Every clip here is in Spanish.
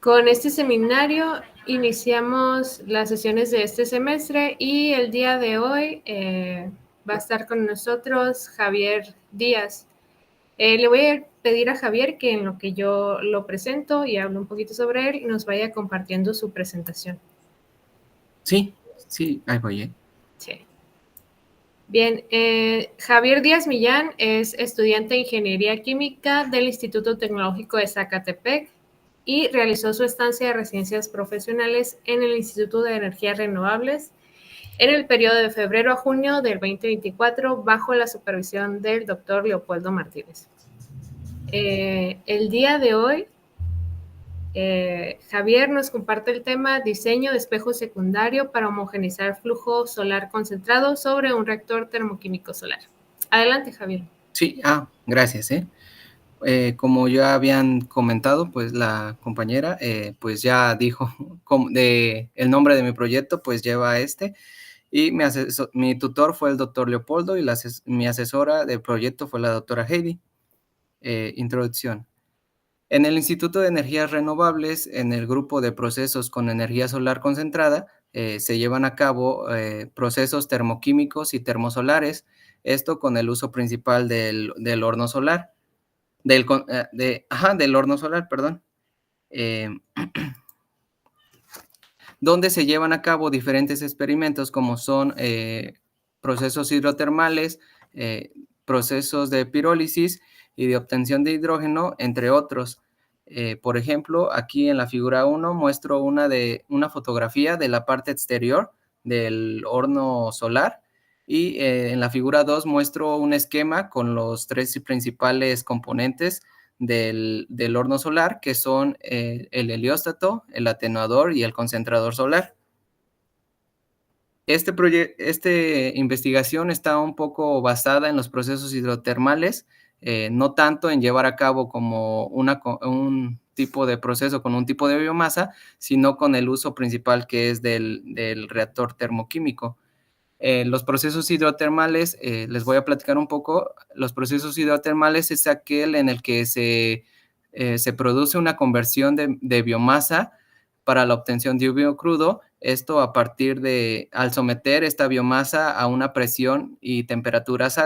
Con este seminario iniciamos las sesiones de este semestre y el día de hoy va a estar con nosotros Javier Díaz. Le voy a pedir a Javier que en lo que yo lo presento y hablo un poquito sobre él, nos vaya compartiendo su presentación. Sí, ahí voy. Sí. Bien, Javier Díaz Millán es estudiante de Ingeniería Química del Instituto Tecnológico de Zacatepec y realizó su estancia de residencias profesionales en el Instituto de Energías Renovables en el periodo de febrero a junio del 2024 bajo la supervisión del doctor Leopoldo Martínez. El día de hoy, Javier nos comparte el tema diseño de espejo secundario para homogeneizar flujo solar concentrado sobre un reactor termoquímico solar. Adelante, Javier. Sí, gracias. Como ya habían comentado, pues la compañera, pues ya dijo el nombre de mi proyecto, pues lleva y mi tutor fue el doctor Leopoldo y mi asesora del proyecto fue la doctora Heidi. Introducción. En el Instituto de Energías Renovables, en el grupo de procesos con energía solar concentrada, se llevan a cabo procesos termoquímicos y termosolares, esto con el uso principal del horno solar. Del horno solar, perdón, donde se llevan a cabo diferentes experimentos como son procesos hidrotermales, procesos de pirólisis y de obtención de hidrógeno, entre otros. Por ejemplo, aquí en la figura 1 muestro una fotografía de la parte exterior del horno solar y en la figura 2 muestro un esquema con los 3 principales componentes del horno solar, que son el helióstato, el atenuador y el concentrador solar. Esta investigación está un poco basada en los procesos hidrotermales, no tanto en llevar a cabo como un tipo de proceso con un tipo de biomasa, sino con el uso principal que es del reactor termoquímico. Los procesos hidrotermales, les voy a platicar un poco. Los procesos hidrotermales es aquel en el que se produce una conversión de biomasa para la obtención de hidrógeno crudo, esto al someter esta biomasa a una presión y temperaturas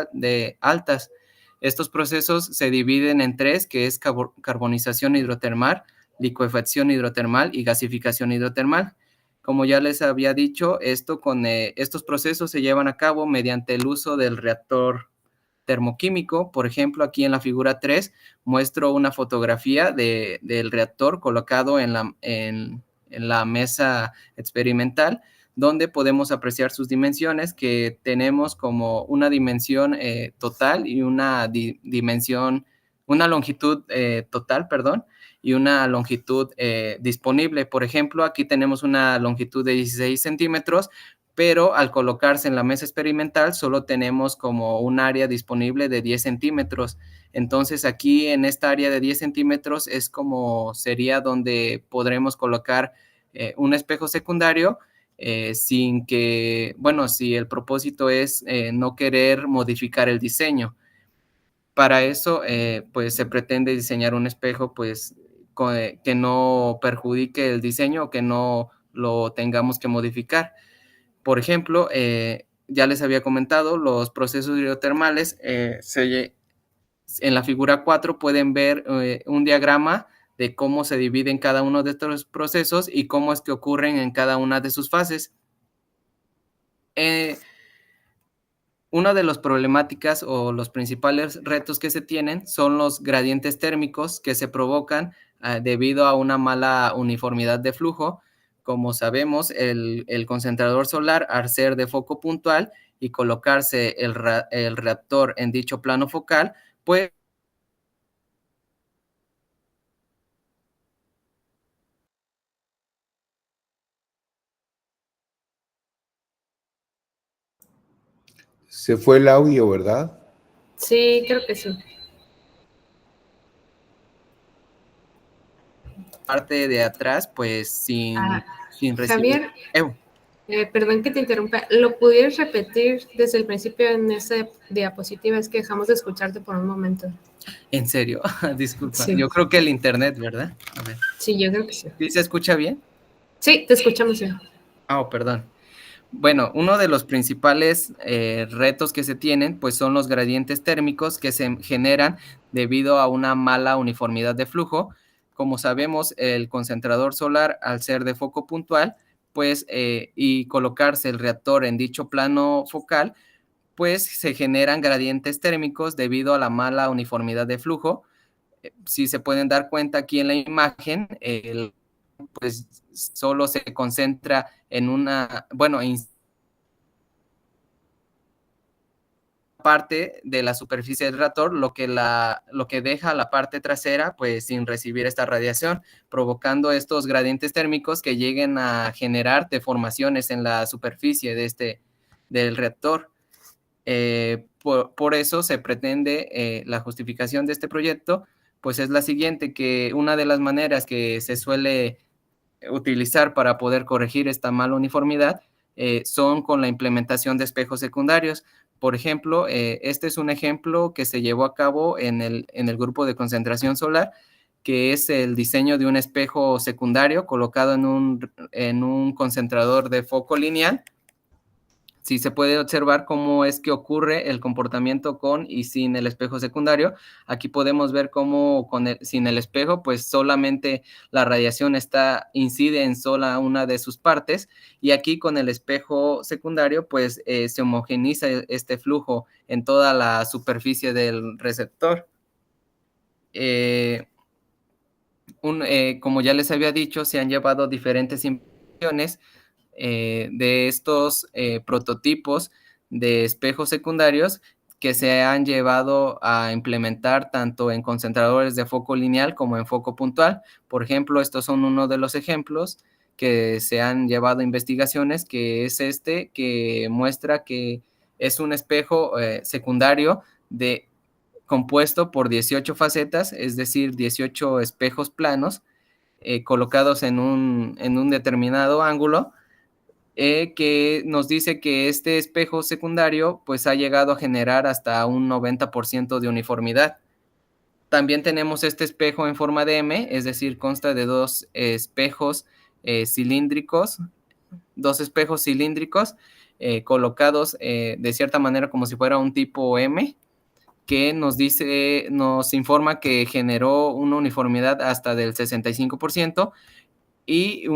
altas. Estos procesos se dividen en 3, que es carbonización hidrotermal, licuefacción hidrotermal y gasificación hidrotermal. Como ya les había dicho, estos procesos se llevan a cabo mediante el uso del reactor termoquímico. Por ejemplo, aquí en la figura 3 muestro una fotografía del reactor colocado en la mesa experimental, donde podemos apreciar sus dimensiones, que tenemos como una dimensión total y una longitud total, perdón, y una longitud disponible. Por ejemplo, aquí tenemos una longitud de 16 centímetros, pero al colocarse en la mesa experimental solo tenemos como un área disponible de 10 centímetros. Entonces aquí en esta área de 10 centímetros es como sería donde podremos colocar un espejo secundario sin que, bueno, si el propósito es no querer modificar el diseño. Para eso, pues se pretende diseñar un espejo, pues, que no perjudique el diseño o que no lo tengamos que modificar. Por ejemplo, ya les había comentado, los procesos hidrotermales, en la figura 4 pueden ver un diagrama de cómo se dividen cada uno de estos procesos y cómo es que ocurren en cada una de sus fases. Una de las problemáticas o los principales retos que se tienen son los gradientes térmicos que se provocan debido a una mala uniformidad de flujo. Como sabemos, el concentrador solar, al ser de foco puntual y colocarse el reactor en dicho plano focal, pues Se fue el audio, ¿verdad? Sí, creo que sí. parte de atrás, pues sin recibir. Javier, Perdón que te interrumpa, ¿lo pudieras repetir desde el principio en esa diapositiva? Es que dejamos de escucharte por un momento. En serio, disculpa. Sí. Yo creo que el internet, ¿verdad? A ver. Sí, yo creo que sí. ¿Sí se escucha bien? Sí, te escuchamos bien. Perdón. Bueno, uno de los principales retos que se tienen, pues son los gradientes térmicos que se generan debido a una mala uniformidad de flujo. Como sabemos, el concentrador solar, al ser de foco puntual, pues, y colocarse el reactor en dicho plano focal, pues se generan gradientes térmicos debido a la mala uniformidad de flujo. Si se pueden dar cuenta aquí en la imagen, pues solo se concentra en una, bueno, parte de la superficie del reactor, lo que deja la parte trasera pues sin recibir esta radiación, provocando estos gradientes térmicos que lleguen a generar deformaciones en la superficie del reactor. Por eso se pretende, la justificación de este proyecto pues es la siguiente, que una de las maneras que se suele utilizar para poder corregir esta mala uniformidad son con la implementación de espejos secundarios. Por ejemplo, este es un ejemplo que se llevó a cabo en el grupo de concentración solar, que es el diseño de un espejo secundario colocado en un concentrador de foco lineal. Sí, se puede observar cómo es que ocurre el comportamiento con y sin el espejo secundario. Aquí podemos ver cómo sin el espejo, pues solamente la radiación incide en sola una de sus partes, y aquí con el espejo secundario, pues se homogeneiza este flujo en toda la superficie del receptor. Como ya les había dicho, se han llevado diferentes inversiones de estos prototipos de espejos secundarios que se han llevado a implementar tanto en concentradores de foco lineal como en foco puntual. Por ejemplo, estos son uno de los ejemplos que se han llevado a investigaciones, que es que muestra que es un espejo secundario compuesto por 18 facetas, es decir, 18 espejos planos colocados en un determinado ángulo, que nos dice que este espejo secundario pues ha llegado a generar hasta un 90% de uniformidad. También tenemos este espejo en forma de M, es decir, consta de dos espejos cilíndricos colocados de cierta manera como si fuera un tipo M, que nos informa que generó una uniformidad hasta del 65%, y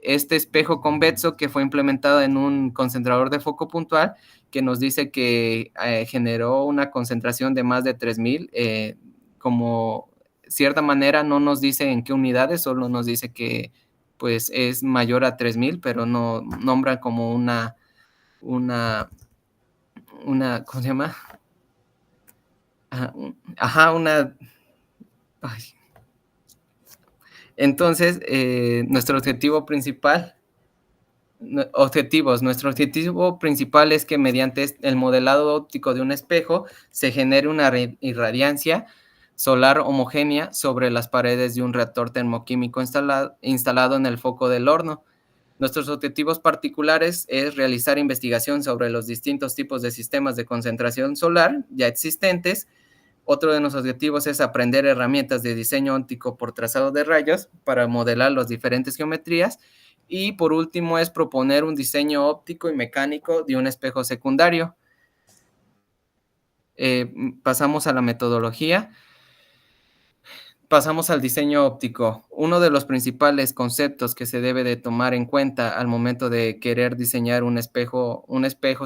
este espejo convexo que fue implementado en un concentrador de foco puntual, que nos dice que generó una concentración de más de 3000, como cierta manera no nos dice en qué unidades, solo nos dice que pues es mayor a 3000, pero no nombra como una, ¿cómo se llama? Entonces, nuestro objetivo principal es que mediante el modelado óptico de un espejo se genere una irradiancia solar homogénea sobre las paredes de un reactor termoquímico instalado en el foco del horno. Nuestros objetivos particulares es realizar investigación sobre los distintos tipos de sistemas de concentración solar ya existentes. Otro de nuestros objetivos es aprender herramientas de diseño óptico por trazado de rayos para modelar las diferentes geometrías. Y por último es proponer un diseño óptico y mecánico de un espejo secundario. Pasamos a la metodología. Pasamos al diseño óptico. Uno de los principales conceptos que se debe de tomar en cuenta al momento de querer diseñar un espejo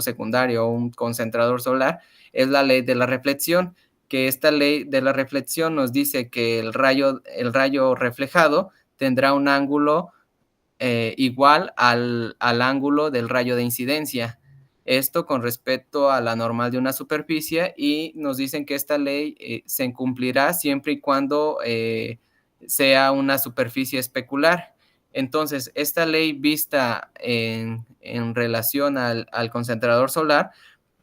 secundario o un concentrador solar es la ley de la reflexión, que esta ley de la reflexión nos dice que el rayo reflejado tendrá un ángulo igual al ángulo del rayo de incidencia. Esto con respecto a la normal de una superficie, y nos dicen que esta ley se cumplirá siempre y cuando sea una superficie especular. Entonces, esta ley vista en relación al concentrador solar,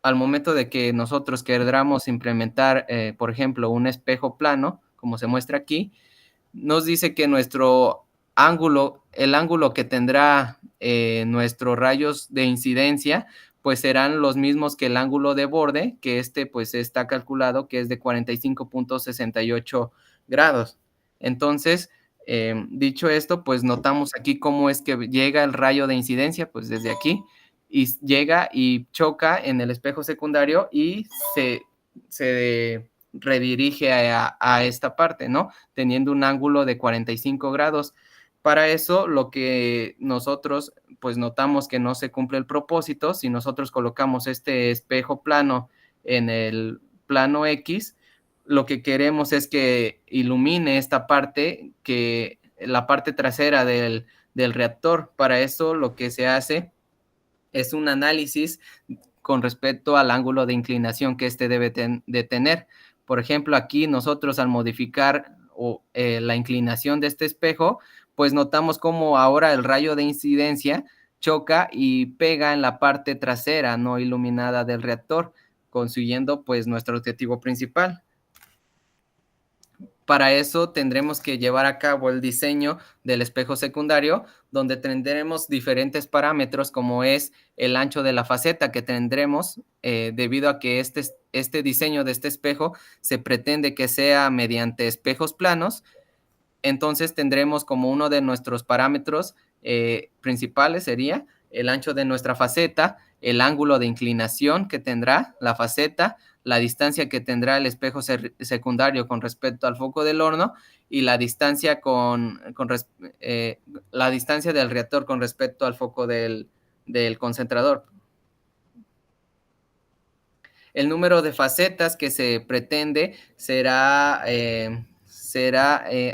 al momento de que nosotros queramos implementar, por ejemplo, un espejo plano, como se muestra aquí, nos dice que el ángulo que tendrá nuestros rayos de incidencia pues serán los mismos que el ángulo de borde, que pues está calculado que es de 45.68 grados. Entonces, dicho esto, pues notamos aquí cómo es que llega el rayo de incidencia, pues desde aquí, y llega y choca en el espejo secundario y se redirige a esta parte, ¿no? Teniendo un ángulo de 45 grados. Para eso, lo que nosotros pues notamos que no se cumple el propósito, si nosotros colocamos este espejo plano en el plano X, lo que queremos es que ilumine esta parte, que la parte trasera del reactor. Para eso lo que se hace es un análisis con respecto al ángulo de inclinación que debe de tener. Por ejemplo, aquí nosotros al modificar la inclinación de este espejo, pues notamos cómo ahora el rayo de incidencia choca y pega en la parte trasera no iluminada del reactor, consiguiendo pues nuestro objetivo principal. Para eso tendremos que llevar a cabo el diseño del espejo secundario, donde tendremos diferentes parámetros como es el ancho de la faceta que tendremos, debido a que este diseño de este espejo se pretende que sea mediante espejos planos. Entonces tendremos como uno de nuestros parámetros principales sería el ancho de nuestra faceta, el ángulo de inclinación que tendrá la faceta, la distancia que tendrá el espejo secundario con respecto al foco del horno y la distancia la distancia del reactor con respecto al foco del concentrador. El número de facetas que se pretende será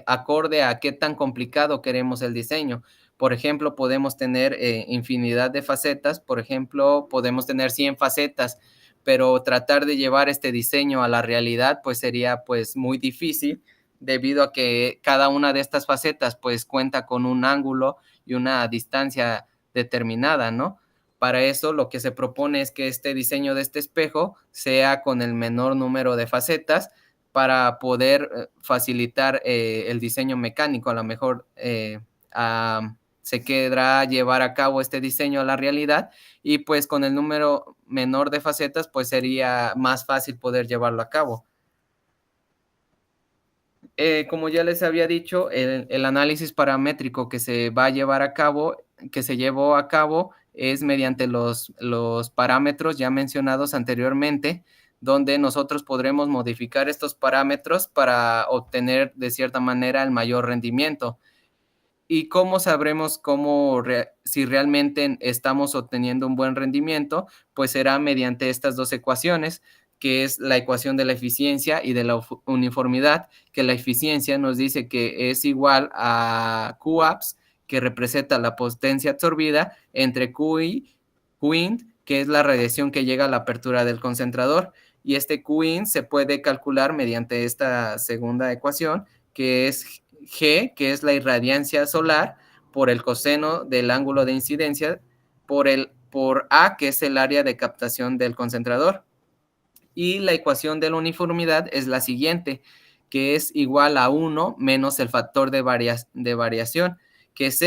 acorde a qué tan complicado queremos el diseño. Por ejemplo, podemos tener infinidad de facetas, por ejemplo, podemos tener 100 facetas, pero tratar de llevar este diseño a la realidad pues sería pues muy difícil, debido a que cada una de estas facetas pues cuenta con un ángulo y una distancia determinada, ¿no? Para eso lo que se propone es que este diseño de este espejo sea con el menor número de facetas para poder facilitar el diseño mecánico. A lo mejor se quedará llevar a cabo este diseño a la realidad y pues con el número menor de facetas pues sería más fácil poder llevarlo a cabo. Como ya les había dicho, el análisis paramétrico que se va a llevar a cabo, que se llevó a cabo, es mediante los parámetros ya mencionados anteriormente, donde nosotros podremos modificar estos parámetros para obtener de cierta manera el mayor rendimiento. ¿Y cómo sabremos si realmente estamos obteniendo un buen rendimiento? Pues será mediante estas dos ecuaciones, que es la ecuación de la eficiencia y de la uniformidad, que la eficiencia nos dice que es igual a QAPS, que representa la potencia absorbida, entre Qint, que es la radiación que llega a la apertura del concentrador, y este Qint se puede calcular mediante esta segunda ecuación, que es G, que es la irradiancia solar, por el coseno del ángulo de incidencia, por A, que es el área de captación del concentrador. Y la ecuación de la uniformidad es la siguiente, que es igual a 1 menos el factor de variación, que es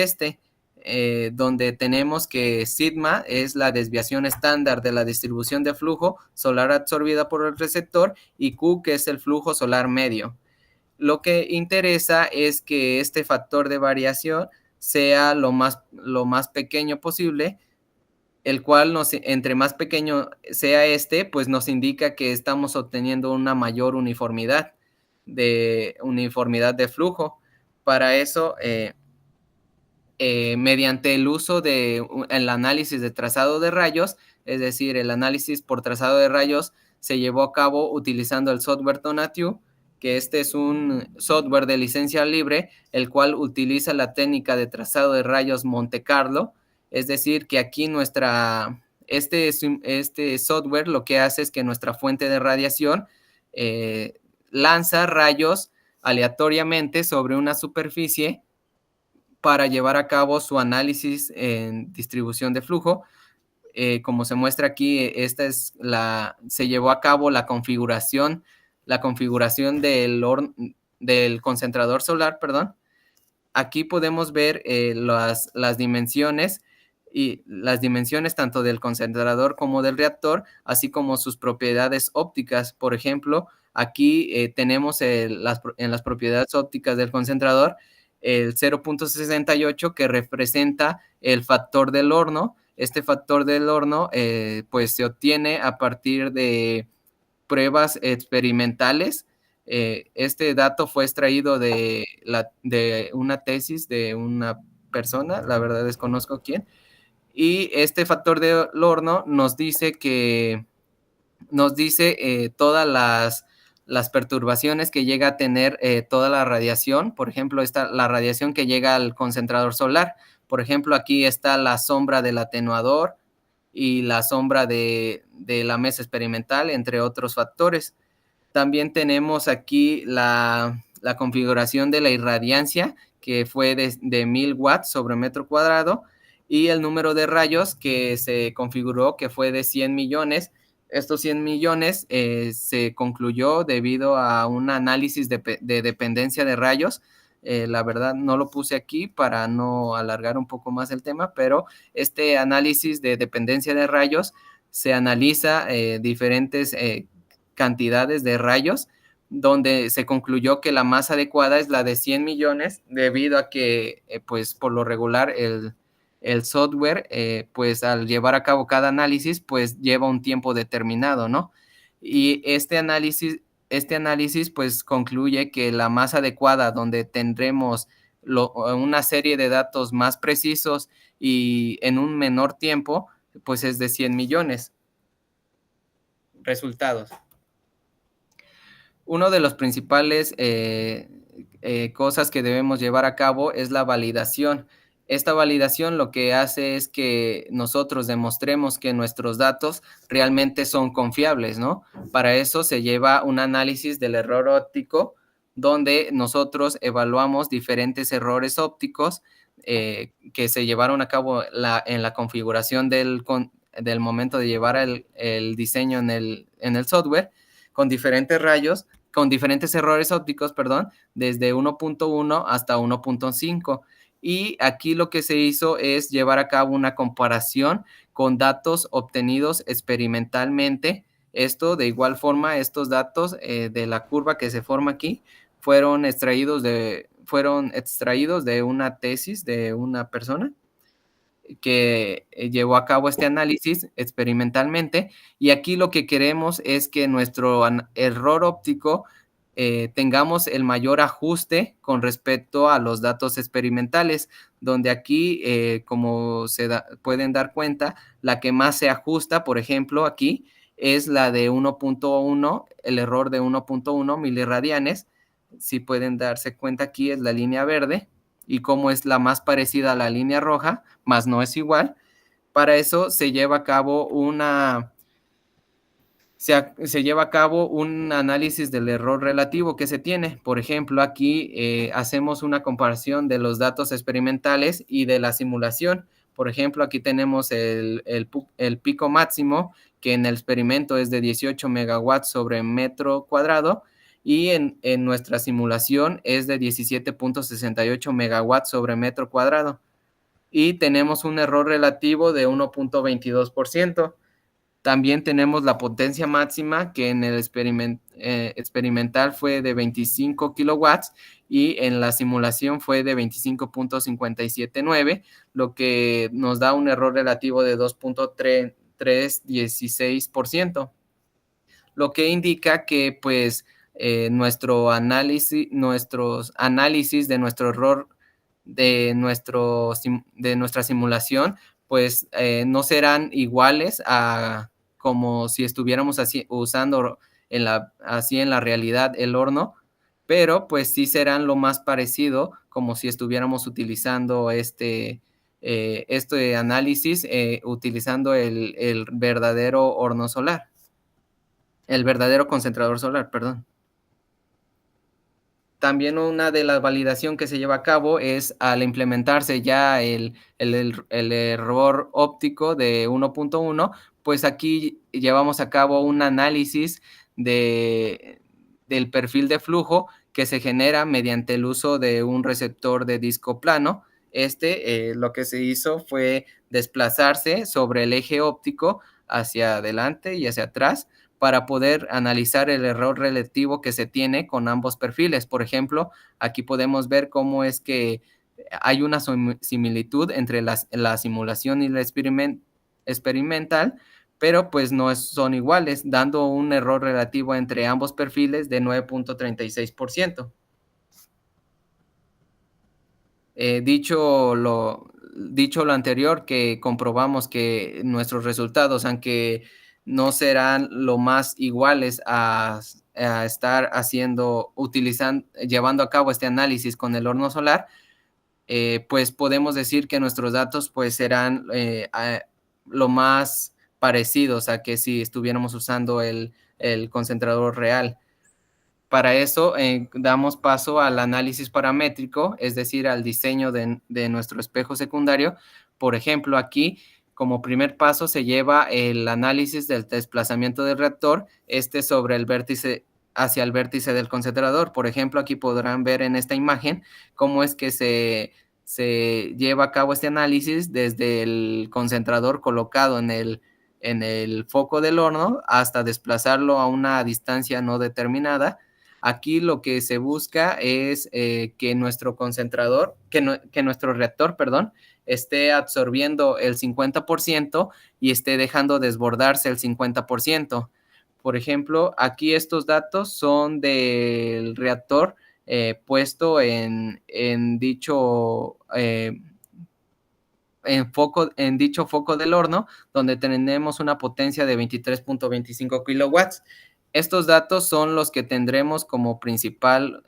donde tenemos que sigma es la desviación estándar de la distribución de flujo solar absorbida por el receptor y Q, que es el flujo solar medio. Lo que interesa es que este factor de variación sea lo más pequeño posible, el cual entre más pequeño sea pues nos indica que estamos obteniendo una mayor uniformidad de flujo. Para eso, mediante el uso del análisis de trazado de rayos, es decir, el análisis por trazado de rayos se llevó a cabo utilizando el software Tonatiuh, que es un software de licencia libre, el cual utiliza la técnica de trazado de rayos Monte Carlo. Es decir, que aquí este software lo que hace es que nuestra fuente de radiación lanza rayos aleatoriamente sobre una superficie para llevar a cabo su análisis en distribución de flujo. Como se muestra aquí, se llevó a cabo la configuración del concentrador solar, perdón. Aquí podemos ver las dimensiones y las dimensiones tanto del concentrador como del reactor, así como sus propiedades ópticas. Por ejemplo, aquí tenemos en las propiedades ópticas del concentrador el 0.68 que representa el factor del horno. Este factor del horno pues se obtiene a partir de pruebas experimentales. Este dato fue extraído de una tesis de una persona, la verdad desconozco quién, y este factor del horno nos dice todas las perturbaciones que llega a tener toda la radiación. Por ejemplo, la radiación que llega al concentrador solar. Por ejemplo, aquí está la sombra del atenuador y la sombra de la mesa experimental, entre otros factores. También tenemos aquí la configuración de la irradiancia, que fue de 1000 watts sobre metro cuadrado, y el número de rayos que se configuró, que fue de 100 millones. Estos 100 millones se concluyó debido a un análisis de dependencia de rayos. La verdad no lo puse aquí para no alargar un poco más el tema, pero este análisis de dependencia de rayos se analiza diferentes cantidades de rayos, donde se concluyó que la más adecuada es la de 100 millones, debido a que, pues, por lo regular, el software, pues, al llevar a cabo cada análisis, pues, lleva un tiempo determinado, ¿no? Y este análisis, pues, concluye que la más adecuada, donde tendremos una serie de datos más precisos y en un menor tiempo, pues, es de 100 millones. Resultados. Uno de los principales cosas que debemos llevar a cabo es la validación. Esta validación lo que hace es que nosotros demostremos que nuestros datos realmente son confiables, ¿no? Para eso se lleva un análisis del error óptico, donde nosotros evaluamos diferentes errores ópticos que se llevaron a cabo en la configuración del momento de llevar el diseño en el software, con diferentes errores ópticos, perdón, desde 1.1 hasta 1.5. Y aquí lo que se hizo es llevar a cabo una comparación con datos obtenidos experimentalmente. Esto, de igual forma, estos datos de la curva que se forma aquí fueron extraídos de una tesis de una persona que llevó a cabo este análisis experimentalmente, y aquí lo que queremos es que nuestro error óptico tengamos el mayor ajuste con respecto a los datos experimentales, donde aquí, como pueden dar cuenta, la que más se ajusta, por ejemplo, aquí es la de 1.1, el error de 1.1 miliradianes. Si pueden darse cuenta, aquí es la línea verde, y como es la más parecida a la línea roja, más no es igual. Para eso se lleva a cabo un análisis del error relativo que se tiene. Por ejemplo, aquí hacemos una comparación de los datos experimentales y de la simulación. Por ejemplo, aquí tenemos el pico máximo, que en el experimento es de 18 megawatts sobre metro cuadrado, y en nuestra simulación es de 17.68 megawatts sobre metro cuadrado. Y tenemos un error relativo de 1.22%. También tenemos la potencia máxima, que en el experimental fue de 25 kilowatts y en la simulación fue de 25.579, lo que nos da un error relativo de 2.316%, lo que indica que, pues, nuestros análisis de nuestro error de nuestra simulación, pues no serán iguales a como si estuviéramos usando en la realidad el horno, pero pues sí serán lo más parecido como si estuviéramos utilizando este análisis utilizando el verdadero horno solar, el verdadero concentrador solar, perdón. También una de las validación que se lleva a cabo es al implementarse ya el error óptico de 1.1, pues aquí llevamos a cabo un análisis del perfil de flujo que se genera mediante el uso de un receptor de disco plano, Lo que se hizo fue desplazarse sobre el eje óptico hacia adelante y hacia atrás para poder analizar el error relativo que se tiene con ambos perfiles. Por ejemplo, aquí podemos ver cómo es que hay una similitud entre la simulación y la experimental, pero pues no son iguales, dando un error relativo entre ambos perfiles de 9.36%. Dicho lo anterior, que comprobamos que nuestros resultados, aunque no serán lo más iguales a estar llevando a cabo este análisis con el horno solar, pues podemos decir que nuestros datos pues serán lo más parecidos a que si estuviéramos usando el concentrador real. Para eso damos paso al análisis paramétrico, es decir, al diseño de nuestro espejo secundario. Por ejemplo, aquí como primer paso se lleva el análisis del desplazamiento del reactor, sobre el vértice, hacia el vértice del concentrador. Por ejemplo, aquí podrán ver en esta imagen cómo es que se lleva a cabo este análisis desde el concentrador colocado en el foco del horno hasta desplazarlo a una distancia no determinada. Aquí lo que se busca es que nuestro reactor, perdón, esté absorbiendo el 50% y esté dejando desbordarse el 50%. Por ejemplo, aquí estos datos son del reactor puesto en dicho dicho foco del horno, donde tenemos una potencia de 23.25 kilowatts. Estos datos son los que tendremos como principal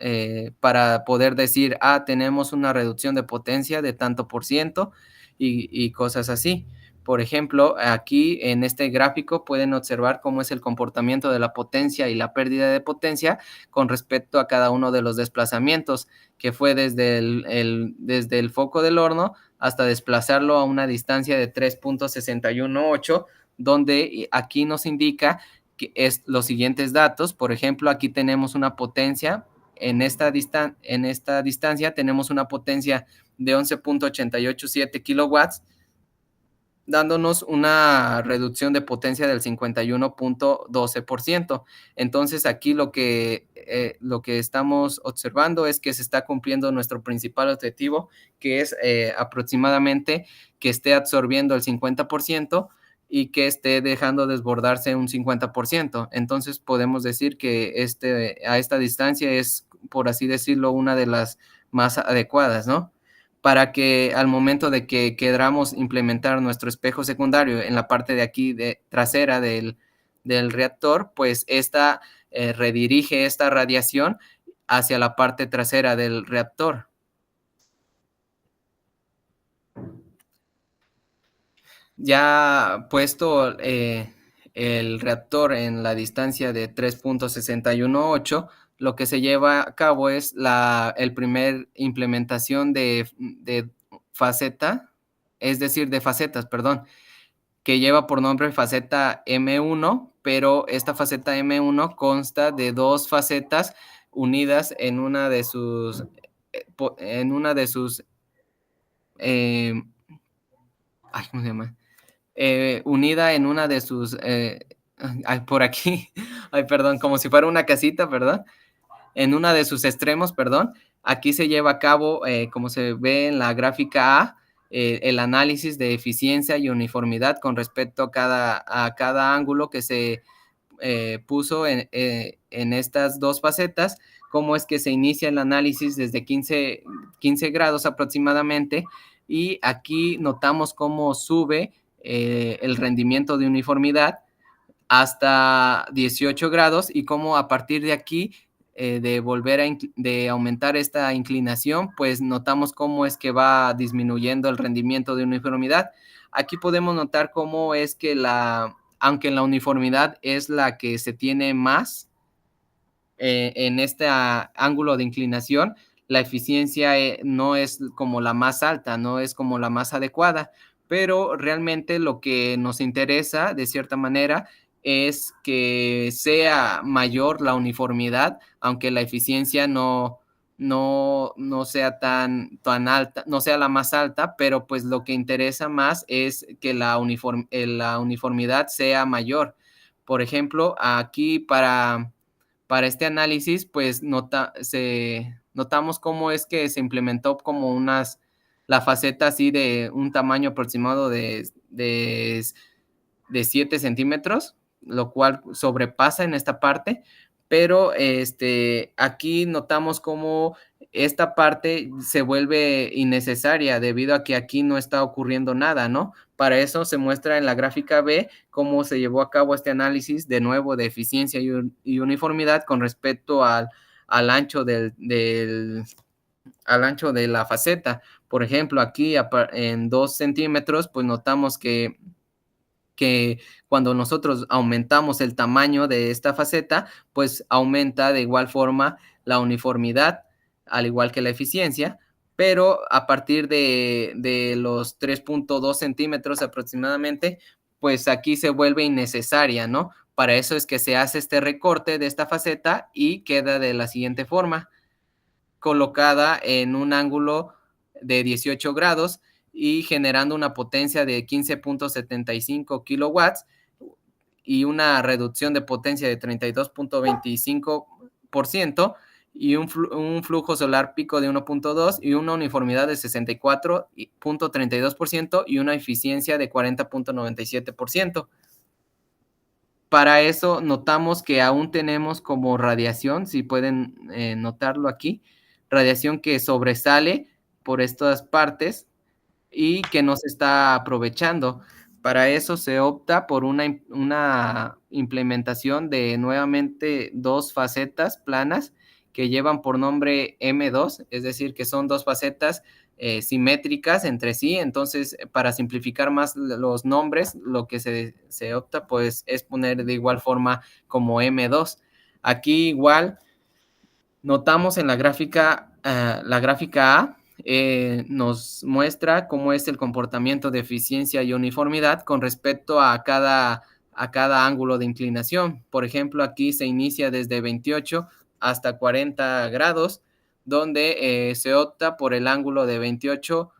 para poder decir, tenemos una reducción de potencia de tanto por ciento y cosas así. Por ejemplo, aquí en este gráfico pueden observar cómo es el comportamiento de la potencia y la pérdida de potencia con respecto a cada uno de los desplazamientos, que fue desde el foco del horno hasta desplazarlo a una distancia de 3.618, donde aquí nos indica que es los siguientes datos. Por ejemplo, aquí tenemos una potencia, en esta distancia tenemos una potencia de 11.887 kilowatts, dándonos una reducción de potencia del 51.12%. Entonces, aquí lo que estamos observando es que se está cumpliendo nuestro principal objetivo, que es aproximadamente que esté absorbiendo el 50% y que esté dejando desbordarse un 50%. Entonces, podemos decir que a esta distancia es, por así decirlo, una de las más adecuadas, ¿no? Para que al momento de que queramos implementar nuestro espejo secundario en la parte de aquí trasera del reactor, pues esta redirige esta radiación hacia la parte trasera del reactor. Ya puesto el reactor en la distancia de 3.618, lo que se lleva a cabo es el primer implementación de faceta, es decir, de facetas, perdón, que lleva por nombre faceta M1, pero esta faceta M1 consta de dos facetas unidas en una de sus ¿cómo se llama? Unida en una de sus por aquí, perdón, como si fuera una casita, perdón, en una de sus extremos, perdón. Aquí se lleva a cabo, como se ve en la gráfica A, el análisis de eficiencia y uniformidad con respecto a cada ángulo que se puso en estas dos facetas, cómo es que se inicia el análisis desde 15 grados aproximadamente, y aquí notamos cómo sube el rendimiento de uniformidad hasta 18 grados y cómo a partir de aquí de aumentar esta inclinación, pues notamos cómo es que va disminuyendo el rendimiento de uniformidad. Aquí podemos notar cómo es que aunque la uniformidad es la que se tiene más en este ángulo de inclinación, la eficiencia no es como la más alta, no es como la más adecuada, pero realmente lo que nos interesa de cierta manera es que sea mayor la uniformidad, aunque la eficiencia no no sea tan alta, no sea la más alta, pero pues lo que interesa más es que la uniformidad sea mayor. Por ejemplo, aquí para este análisis, pues notamos cómo es que se implementó como la faceta así de un tamaño aproximado de 7 centímetros, lo cual sobrepasa en esta parte, pero aquí notamos cómo esta parte se vuelve innecesaria debido a que aquí no está ocurriendo nada, ¿no? Para eso se muestra en la gráfica B cómo se llevó a cabo este análisis de nuevo de eficiencia y uniformidad con respecto al ancho al ancho de la faceta. Por ejemplo, aquí en 2 centímetros, pues notamos que cuando nosotros aumentamos el tamaño de esta faceta, pues aumenta de igual forma la uniformidad, al igual que la eficiencia, pero a partir de los 3.2 centímetros aproximadamente, pues aquí se vuelve innecesaria, ¿no? Para eso es que se hace este recorte de esta faceta y queda de la siguiente forma, colocada en un ángulo de 18 grados y generando una potencia de 15.75 kilowatts y una reducción de potencia de 32.25% y un flujo solar pico de 1.2 y una uniformidad de 64.32% y una eficiencia de 40.97%. Para eso notamos que aún tenemos como radiación, si pueden notarlo aquí, radiación que sobresale por estas partes y que no se está aprovechando. Para eso se opta por una implementación de nuevamente 2 facetas planas que llevan por nombre M2, es decir, que son 2 facetas simétricas entre sí. Entonces, para simplificar más los nombres, lo que se opta pues es poner de igual forma como M2. Aquí igual notamos en la gráfica A, nos muestra cómo es el comportamiento de eficiencia y uniformidad con respecto a cada ángulo de inclinación. Por ejemplo, aquí se inicia desde 28 hasta 40 grados, donde se opta por el ángulo de 28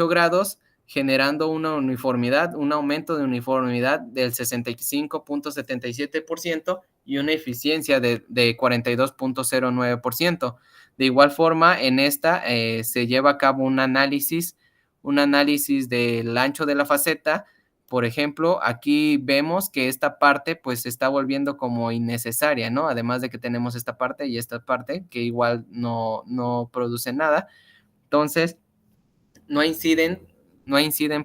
grados, generando una uniformidad, un aumento de uniformidad del 65.77% y una eficiencia de 42.09%. De igual forma, en esta se lleva a cabo un análisis del ancho de la faceta. Por ejemplo, aquí vemos que esta parte pues se está volviendo como innecesaria, ¿no? Además de que tenemos esta parte y esta parte que igual no producen nada. Entonces, no inciden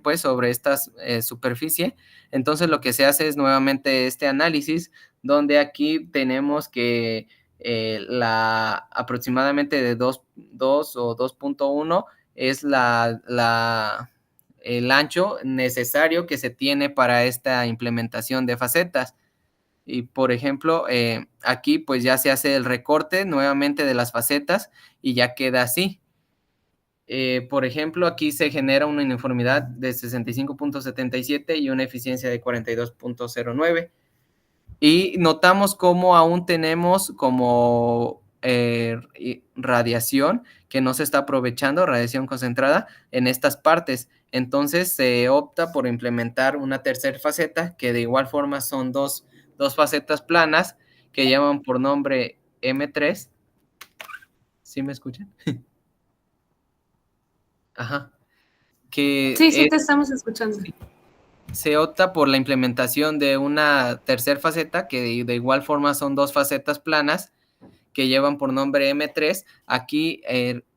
pues sobre esta superficie. Entonces lo que se hace es nuevamente este análisis, donde aquí tenemos que aproximadamente de 2 o 2.1 es el ancho necesario que se tiene para esta implementación de facetas. Y por ejemplo, aquí pues ya se hace el recorte nuevamente de las facetas y ya queda así. Por ejemplo, aquí se genera una uniformidad de 65.77 y una eficiencia de 42.09. Y notamos cómo aún tenemos como radiación que no se está aprovechando, radiación concentrada en estas partes. Entonces se opta por implementar una tercera faceta, que de igual forma son dos facetas planas que llevan por nombre M3. ¿Sí me escuchan? Ajá. Sí, te estamos escuchando. Se opta por la implementación de una tercera faceta, que de igual forma son 2 facetas planas que llevan por nombre M3. Aquí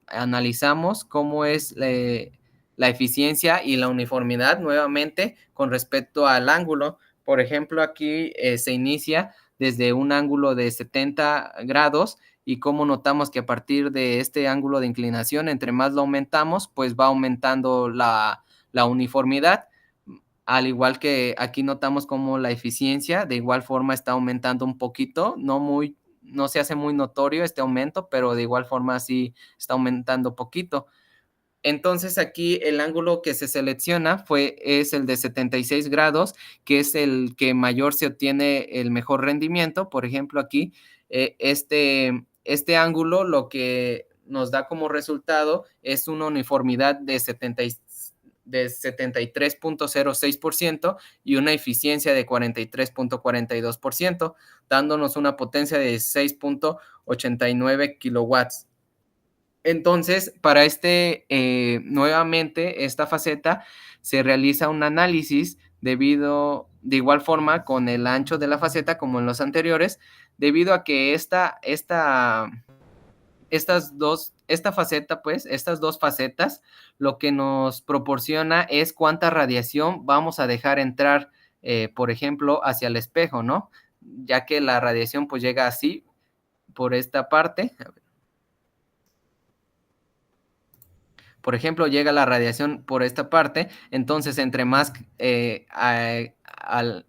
analizamos cómo es la eficiencia y la uniformidad nuevamente con respecto al ángulo. Por ejemplo, aquí se inicia desde un ángulo de 70 grados y como notamos que a partir de este ángulo de inclinación, entre más lo aumentamos, pues va aumentando la uniformidad. Al igual que aquí notamos como la eficiencia de igual forma está aumentando un poquito, no se hace muy notorio este aumento, pero de igual forma sí está aumentando poquito. Entonces aquí el ángulo que se selecciona es el de 76 grados, que es el que mayor se obtiene el mejor rendimiento. Por ejemplo, aquí este este ángulo lo que nos da como resultado es una uniformidad de 73.06% y una eficiencia de 43.42%, dándonos una potencia de 6.89 kilowatts. Entonces, para nuevamente, esta faceta se realiza un análisis de igual forma con el ancho de la faceta como en los anteriores, debido a que estas dos facetas, lo que nos proporciona es cuánta radiación vamos a dejar entrar, por ejemplo, hacia el espejo, ¿no? Ya que la radiación pues llega así, por esta parte. Por ejemplo, llega la radiación por esta parte, entonces entre más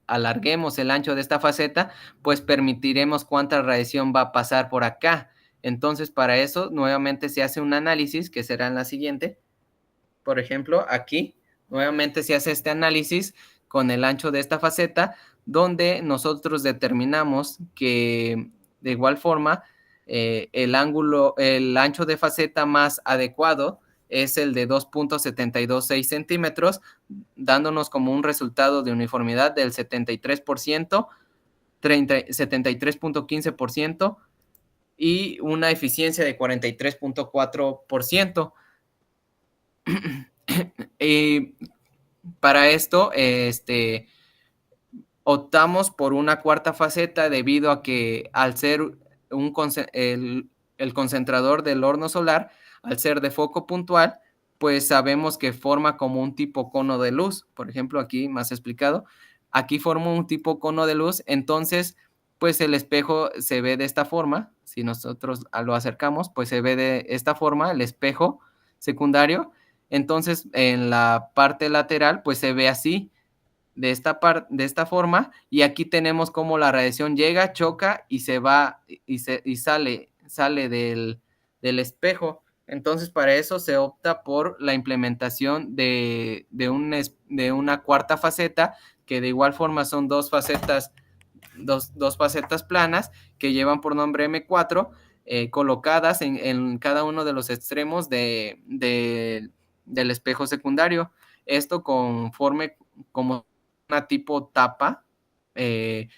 alarguemos el ancho de esta faceta, pues permitiremos cuánta radiación va a pasar por acá. Entonces, para eso, nuevamente se hace un análisis, que será en la siguiente. Por ejemplo, aquí, nuevamente se hace este análisis con el ancho de esta faceta, donde nosotros determinamos que, de igual forma, el ancho de faceta más adecuado es el de 2.726 centímetros, dándonos como un resultado de uniformidad del 73%, 73.15% y una eficiencia de 43.4%. Para esto, optamos por una cuarta faceta debido a que al ser el concentrador del horno solar, al ser de foco puntual, pues sabemos que forma como un tipo cono de luz. Por ejemplo, aquí más explicado, aquí forma un tipo cono de luz, entonces pues el espejo se ve de esta forma. Si nosotros lo acercamos, pues se ve de esta forma el espejo secundario. Entonces en la parte lateral pues se ve así, de esta forma, y aquí tenemos cómo la radiación llega, choca y se va y sale del espejo. Entonces, para eso se opta por la implementación de una cuarta faceta, que de igual forma son dos facetas planas que llevan por nombre M4, colocadas en cada uno de los extremos del espejo secundario. Esto conforme como una tipo tapa, que,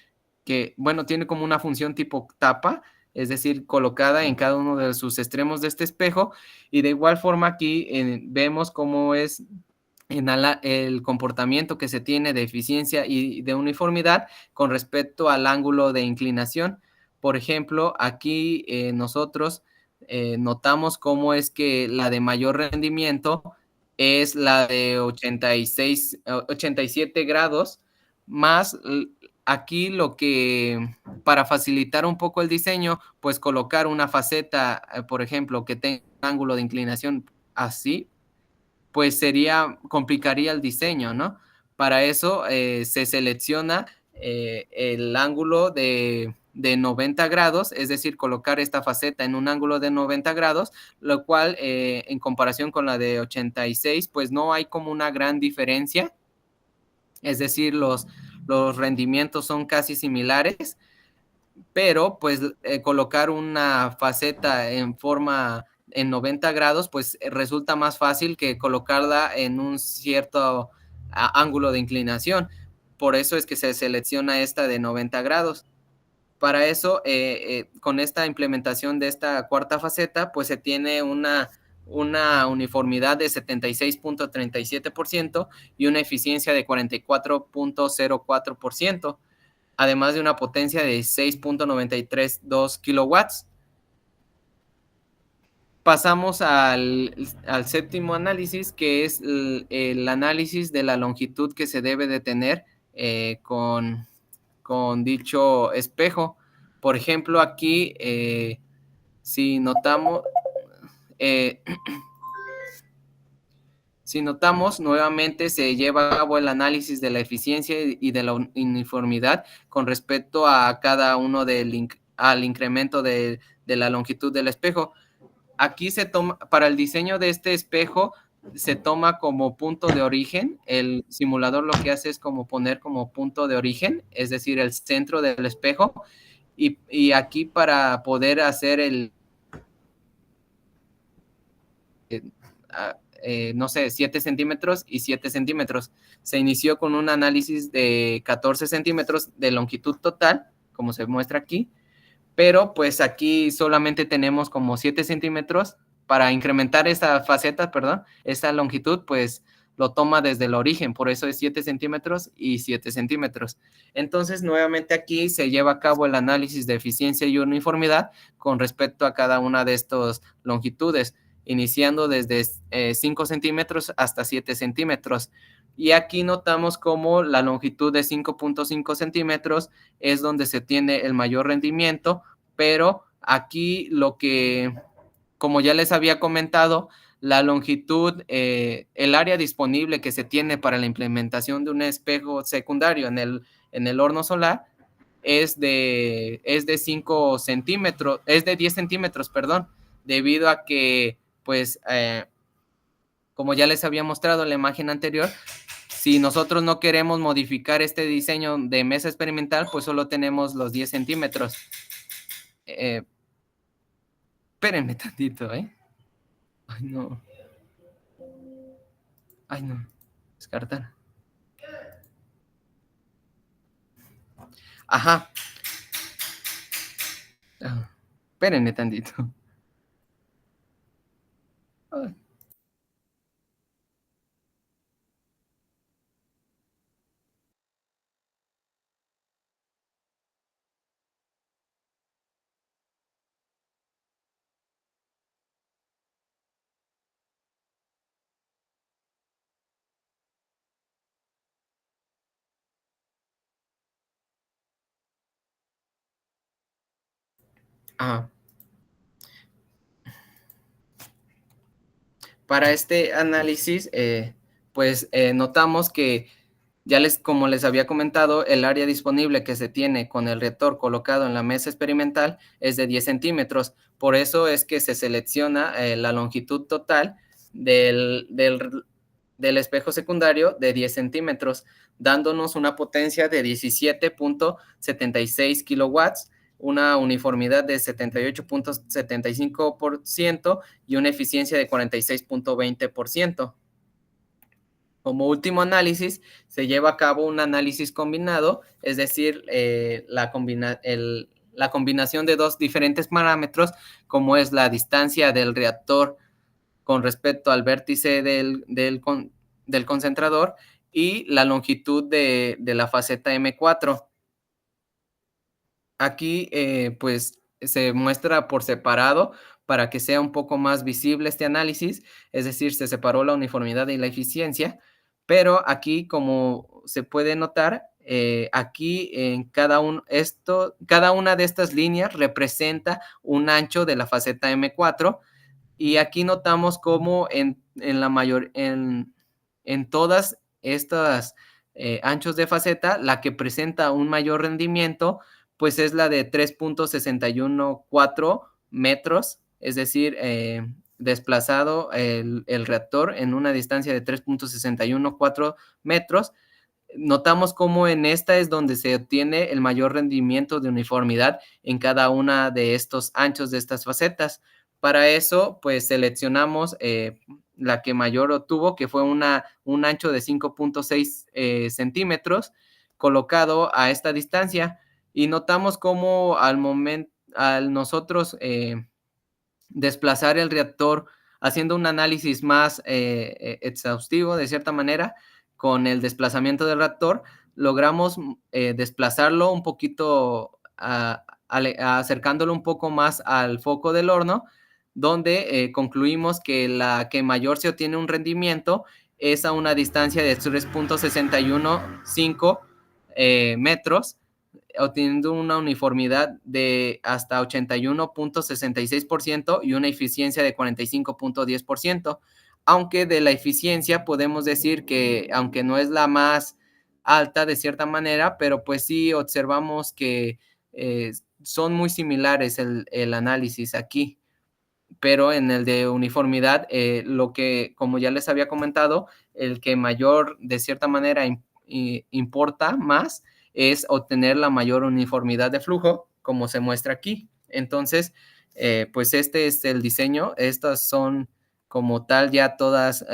bueno, tiene como una función tipo tapa, es decir, colocada en cada uno de sus extremos de este espejo, y de igual forma aquí vemos cómo es el comportamiento que se tiene de eficiencia y de uniformidad con respecto al ángulo de inclinación. Por ejemplo, aquí nosotros notamos cómo es que la de mayor rendimiento es la de 87 grados, más aquí para facilitar un poco el diseño, pues colocar una faceta, por ejemplo, que tenga un ángulo de inclinación así, pues complicaría el diseño, ¿no? Para eso se selecciona el ángulo de 90 grados, es decir, colocar esta faceta en un ángulo de 90 grados, lo cual en comparación con la de 86, pues no hay como una gran diferencia, es decir, los rendimientos son casi similares, pero pues colocar una faceta en 90 grados, pues resulta más fácil que colocarla en un cierto ángulo de inclinación. Por eso es que se selecciona esta de 90 grados. Para eso, con esta implementación de esta cuarta faceta, pues se tiene una uniformidad de 76.37% y una eficiencia de 44.04%. Además de una potencia de 6.932 kilowatts. Pasamos al séptimo análisis, que es el análisis de la longitud que se debe de tener con dicho espejo. Por ejemplo, aquí, si notamos, nuevamente se lleva a cabo el análisis de la eficiencia y de la uniformidad con respecto a cada uno al incremento de la longitud del espejo. Aquí se toma, para el diseño de este espejo, se toma como punto de origen. El simulador lo que hace es como poner como punto de origen, es decir, el centro del espejo, Y aquí para poder hacer no sé, 7 centímetros y 7 centímetros. Se inició con un análisis de 14 centímetros de longitud total, como se muestra aquí, pero pues aquí solamente tenemos como 7 centímetros. Para incrementar esta faceta, perdón, esta longitud, pues lo toma desde el origen, por eso es 7 centímetros y 7 centímetros. Entonces, nuevamente aquí se lleva a cabo el análisis de eficiencia y uniformidad con respecto a cada una de estas longitudes, iniciando desde 5 centímetros hasta 7 centímetros. Y aquí notamos como la longitud de 5.5 centímetros es donde se tiene el mayor rendimiento, pero aquí lo que, como ya les había comentado, la longitud, el área disponible que se tiene para la implementación de un espejo secundario en el horno solar es de 5 centímetros, es de 10 centímetros, perdón, debido a que, pues, como ya les había mostrado en la imagen anterior, si nosotros no queremos modificar este diseño de mesa experimental, pues solo tenemos los 10 centímetros. Espérenme tantito, ¿eh? Ay, no. Ay, no. Descartar. Ajá. Espérenme tantito. Ay. Ajá. Para este análisis, pues notamos que como les había comentado, el área disponible que se tiene con el reactor colocado en la mesa experimental es de 10 centímetros. Por eso es que se selecciona la longitud total del espejo secundario de 10 centímetros, dándonos una potencia de 17.76 kilowatts, una uniformidad de 78.75% y una eficiencia de 46.20%. Como último análisis, se lleva a cabo un análisis combinado, es decir, la combinación de dos diferentes parámetros, como es la distancia del reactor con respecto al vértice del concentrador y la longitud de la faceta M4. Aquí, pues, se muestra por separado para que sea un poco más visible este análisis, es decir, se separó la uniformidad y la eficiencia, pero aquí, como se puede notar, aquí en cada una de estas líneas representa un ancho de la faceta M4, y aquí notamos cómo en todas estas anchos de faceta, la que presenta un mayor rendimiento, pues es la de 3.614 metros, es decir, desplazado el reactor en una distancia de 3.614 metros. Notamos cómo en esta es donde se obtiene el mayor rendimiento de uniformidad en cada una de estos anchos de estas facetas. Para eso, pues seleccionamos la que mayor obtuvo, que fue un ancho de 5.6 centímetros colocado a esta distancia, y notamos cómo al nosotros desplazar el reactor haciendo un análisis más exhaustivo de cierta manera con el desplazamiento del reactor, logramos desplazarlo un poquito, acercándolo un poco más al foco del horno, donde concluimos que la que mayor se obtiene un rendimiento es a una distancia de 3.615 metros, obteniendo una uniformidad de hasta 81.66% y una eficiencia de 45.10%. Aunque de la eficiencia podemos decir que, aunque no es la más alta de cierta manera, pero pues sí observamos que son muy similares el análisis aquí. Pero en el de uniformidad, lo que, como ya les había comentado, el que mayor, de cierta manera, importa más es obtener la mayor uniformidad de flujo, como se muestra aquí. Entonces, pues este es el diseño. Estas son como tal ya todas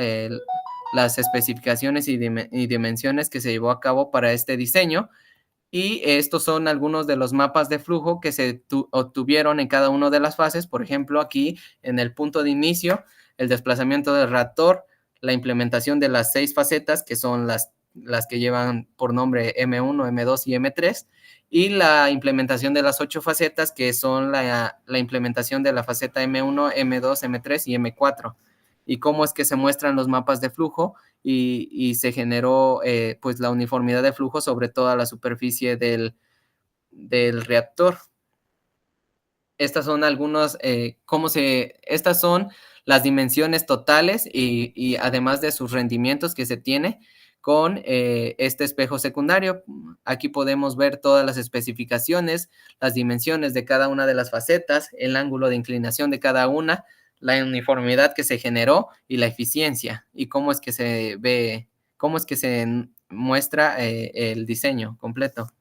las especificaciones y dimensiones que se llevó a cabo para este diseño. Y estos son algunos de los mapas de flujo que se obtuvieron en cada una de las fases. Por ejemplo, aquí en el punto de inicio, el desplazamiento del reactor, la implementación de las 6 facetas, que son las que llevan por nombre M1, M2 y M3, y la implementación de las 8 facetas, que son la implementación de la faceta M1, M2, M3 y M4. Y cómo es que se muestran los mapas de flujo y se generó pues la uniformidad de flujo sobre toda la superficie del reactor. Estas son algunos, estas son las dimensiones totales y además de sus rendimientos que se tiene con este espejo secundario. Aquí podemos ver todas las especificaciones, las dimensiones de cada una de las facetas, el ángulo de inclinación de cada una, la uniformidad que se generó y la eficiencia y cómo es que se ve, cómo es que se muestra el diseño completo.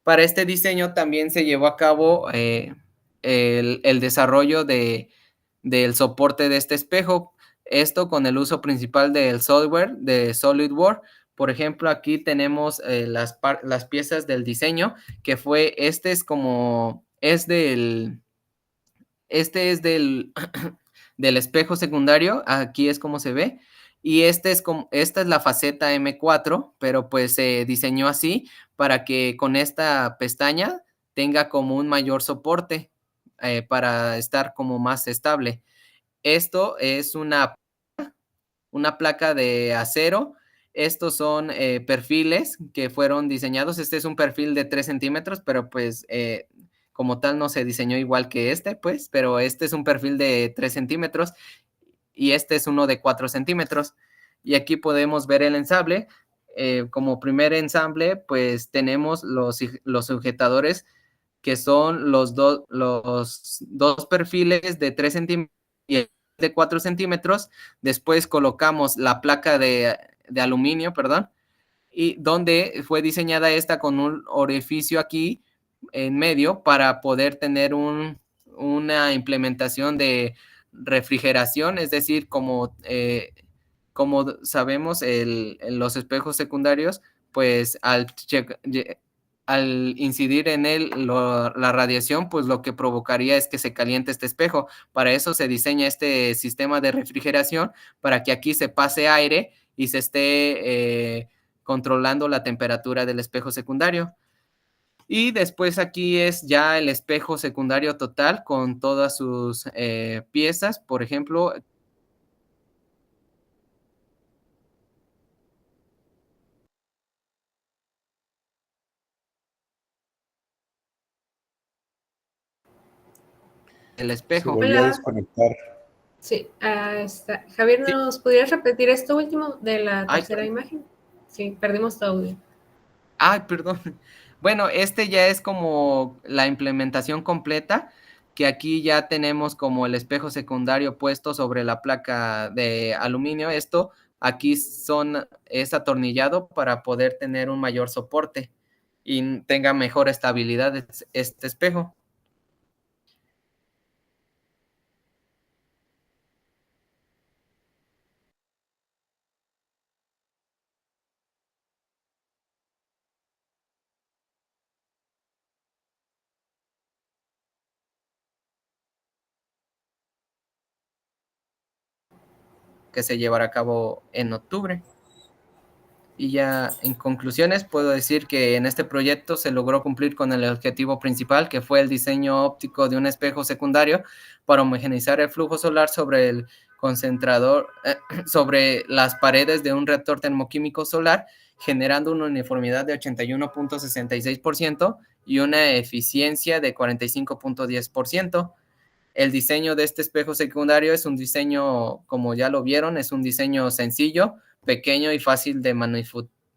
Para este diseño también se llevó a cabo el desarrollo del soporte de este espejo, esto con el uso principal del software de SolidWorks. Por ejemplo, aquí tenemos las piezas del diseño, que fue, este es del del espejo secundario, aquí es como se ve, y esta es la faceta M4, pero pues se diseñó así para que con esta pestaña tenga como un mayor soporte para estar como más estable. Esto es una placa de acero. Estos son perfiles que fueron diseñados. Este es un perfil de 3 centímetros, pero pues como tal no se diseñó igual que este, pues, pero este es un perfil de 3 centímetros y este es uno de 4 centímetros. Y aquí podemos ver el ensamble. Como primer ensamble, pues tenemos los sujetadores, que son los dos perfiles de 3 centímetros y el de 4 centímetros. Después colocamos la placa de aluminio, perdón, y donde fue diseñada esta con un orificio aquí en medio para poder tener una implementación de refrigeración, es decir, como sabemos, los espejos secundarios, pues al incidir en él la radiación, pues lo que provocaría es que se caliente este espejo. Para eso se diseña este sistema de refrigeración, para que aquí se pase aire y se esté controlando la temperatura del espejo secundario. Y después aquí es ya el espejo secundario total con todas sus piezas. Por ejemplo, el Se espejo. volvió a desconectar. Sí, Javier, Sí. ¿nos pudieras repetir esto último de la Ay, tercera imagen? Sí, perdimos tu audio. Ay, perdón. Bueno, este ya es como la implementación completa, que aquí ya tenemos como el espejo secundario puesto sobre la placa de aluminio. Esto aquí es atornillado para poder tener un mayor soporte y tenga mejor estabilidad este espejo. Que se llevará a cabo en octubre. Y ya en conclusiones puedo decir que en este proyecto se logró cumplir con el objetivo principal, que fue el diseño óptico de un espejo secundario para homogeneizar el flujo solar sobre el concentrador, sobre las paredes de un reactor termoquímico solar, generando una uniformidad de 81.66% y una eficiencia de 45.10%. El diseño de este espejo secundario es un diseño, como ya lo vieron, es un diseño sencillo, pequeño y fácil de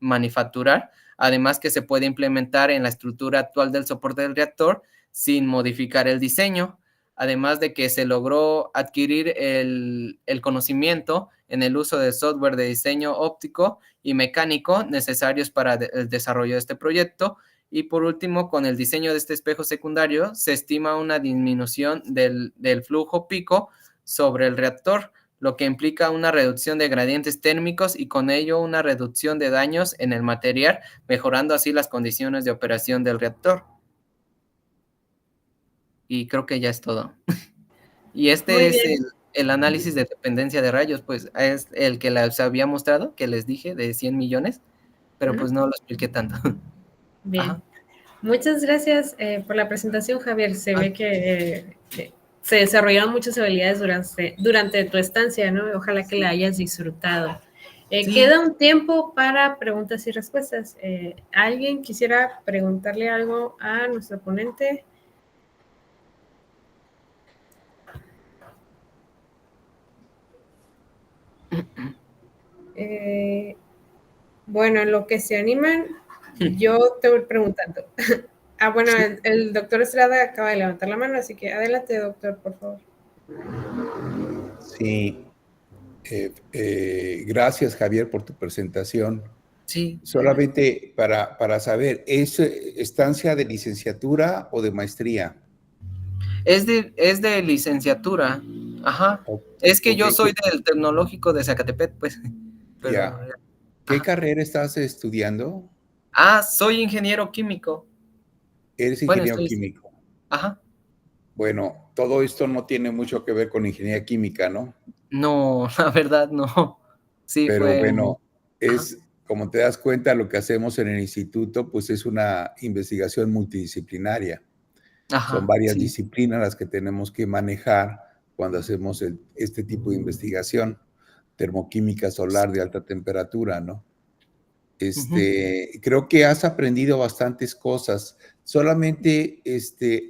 manufacturar, además que se puede implementar en la estructura actual del soporte del reactor sin modificar el diseño, además de que se logró adquirir el conocimiento en el uso de software de diseño óptico y mecánico necesarios para el desarrollo de este proyecto, Y por último, con el diseño de este espejo secundario, se estima una disminución del flujo pico sobre el reactor, lo que implica una reducción de gradientes térmicos y con ello una reducción de daños en el material, mejorando así las condiciones de operación del reactor. Y creo que ya es todo. Y Muy este es bien. el análisis de dependencia de rayos, pues es el que les había mostrado, que les dije, de 100 millones, pero pues no lo expliqué tanto. Bien. Ajá. Muchas gracias por la presentación, Javier. Se Ah. ve que se desarrollaron muchas habilidades durante tu estancia, ¿no? Ojalá que la hayas disfrutado. Sí. Queda un tiempo para preguntas y respuestas. ¿Alguien quisiera preguntarle algo a nuestro ponente? Bueno, en lo que se animan, yo te voy preguntando. Bueno, Sí. el doctor Estrada acaba de levantar la mano, así que adelante, doctor, por favor. Sí. Gracias, Javier, por tu presentación. Sí. Solamente para saber, ¿es estancia de licenciatura o de maestría? Es de licenciatura. Ajá. Es que Ok, yo soy del Tecnológico de Zacatepec, pues. Pero, ya. ¿Qué ajá. carrera estás estudiando? Soy ingeniero químico. Eres Bueno, ingeniero químico. Ajá. Bueno, todo esto no tiene mucho que ver con ingeniería química, ¿no? No, la verdad no. Sí, Pero fue. bueno, Ajá. como te das cuenta, lo que hacemos en el instituto, pues es una investigación multidisciplinaria. Son Ajá, varias sí. disciplinas las que tenemos que manejar cuando hacemos este tipo de investigación, termoquímica solar de alta temperatura, ¿no? Ujú. Creo que has aprendido bastantes cosas. Solamente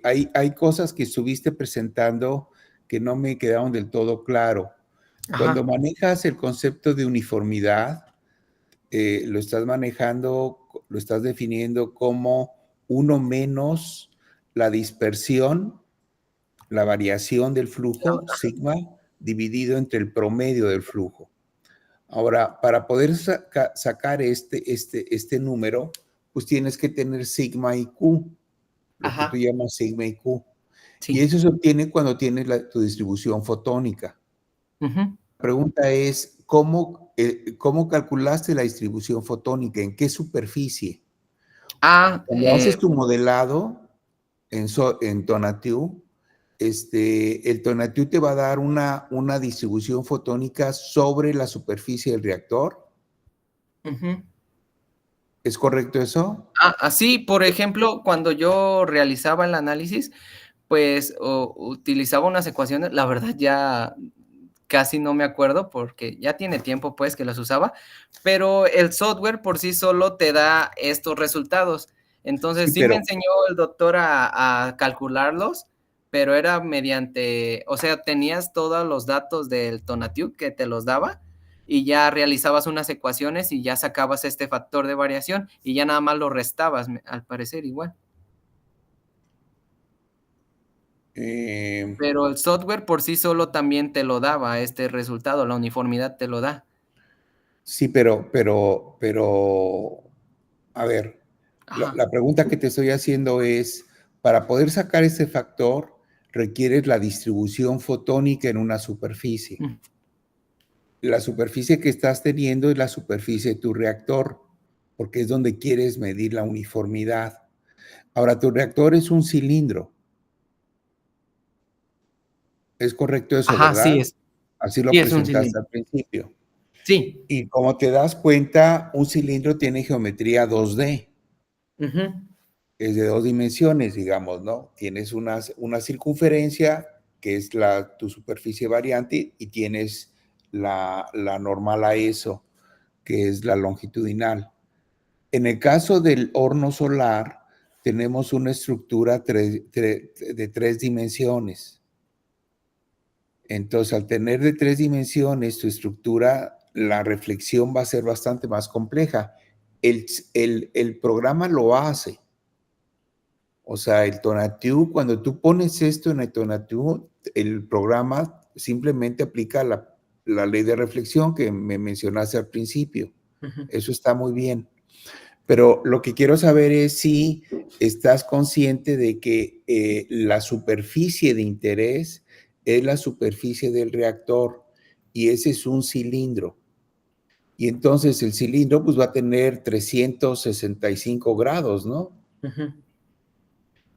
hay cosas que estuviste presentando que no me quedaron del todo claro. Cuando Ajá. manejas el concepto de uniformidad, lo estás manejando, lo estás definiendo como uno menos la dispersión, la variación del flujo, sigma, dividido entre el promedio del flujo. Ahora, para poder sacar este número, pues tienes que tener sigma y Q, lo que tú Ajá. llamas sigma y Q. Y Sí. eso se obtiene cuando tienes tu distribución fotónica. Ujú. La pregunta es, ¿cómo calculaste la distribución fotónica? ¿En qué superficie? Cuando haces tu modelado en Tonatiuh, el Tonatiuh te va a dar una distribución fotónica sobre la superficie del reactor. Ujú. ¿Es correcto eso? Así, por ejemplo, cuando yo realizaba el análisis, pues, utilizaba unas ecuaciones, la verdad ya casi no me acuerdo, porque ya tiene tiempo, pues, que las usaba, pero el software por sí solo te da estos resultados. Entonces, Sí, sí me pero enseñó el doctor a calcularlos, pero era mediante, o sea, tenías todos los datos del Tonatiuh que te los daba, y ya realizabas unas ecuaciones y ya sacabas este factor de variación, y ya nada más lo restabas, al parecer igual. eh, Pero el software por sí solo también te lo daba, este resultado, la uniformidad te lo da. sí, a ver, Ajá. la pregunta que te estoy haciendo es, para poder sacar ese factor, requieres la distribución fotónica en una superficie. Mm. La superficie que estás teniendo es la superficie de tu reactor, porque es donde quieres medir la uniformidad. Ahora, tu reactor es un cilindro. Es correcto eso, Ajá, ¿verdad? sí Así lo es un presentaste cilindro. al principio. Sí. Y como te das cuenta, un cilindro tiene geometría 2D, Ujú. es de 2 dimensiones, digamos, ¿no? Tienes una circunferencia, que es tu superficie variante, y tienes la normal a eso, que es la longitudinal. En el caso del horno solar, tenemos una estructura de 3 dimensiones. Entonces, al tener de 3 dimensiones tu estructura, la reflexión va a ser bastante más compleja. El programa lo hace. O sea, el Tonatiuh, cuando tú pones esto en el Tonatiuh, el programa simplemente aplica la ley de reflexión que me mencionaste al principio. Ujú. Eso está muy bien. Pero lo que quiero saber es si estás consciente de que la superficie de interés es la superficie del reactor y ese es un cilindro. Y entonces el cilindro pues va a tener 365 grados, ¿no? Ujú.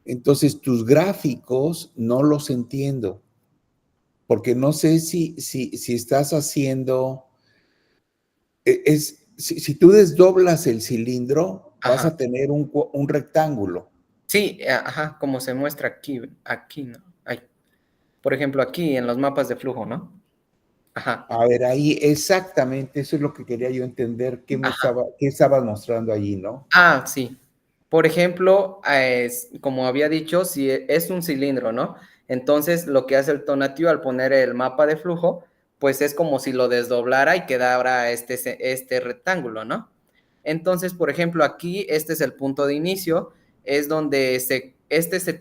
Entonces tus gráficos no los entiendo, porque no sé si estás haciendo, si tú desdoblas el cilindro, vas Ajá. a tener un rectángulo. Sí, ajá, como se muestra aquí, ¿no? Ay, por ejemplo, aquí en los mapas de flujo, ¿no? Ajá, A ver, ahí exactamente, eso es lo que quería yo entender, ajá. qué estabas mostrando allí, ¿no? Ah, sí. Por ejemplo, como había dicho, si es un cilindro, ¿no? Entonces, lo que hace el Tonatiuh al poner el mapa de flujo, pues es como si lo desdoblara y quedara este rectángulo, ¿no? Entonces, por ejemplo, aquí, este es el punto de inicio, es donde